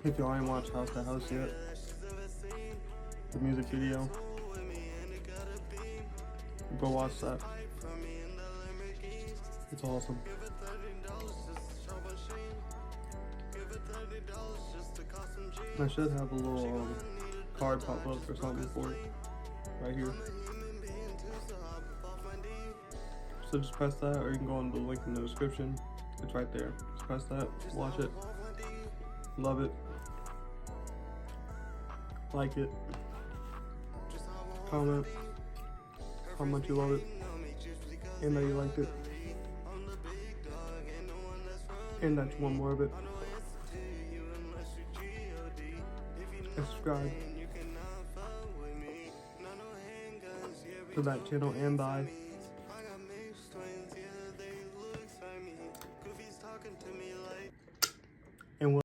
If y'all ain't watched House to House yet, the music video, go watch that. It's awesome. I should have a little card pop up or something for it right here. So just press that, or you can go on the link in the description. It's right there. Just press that, watch it, love it, like it, comment how much you love it, and that you liked it, and that you want more of it, and subscribe to that channel and I.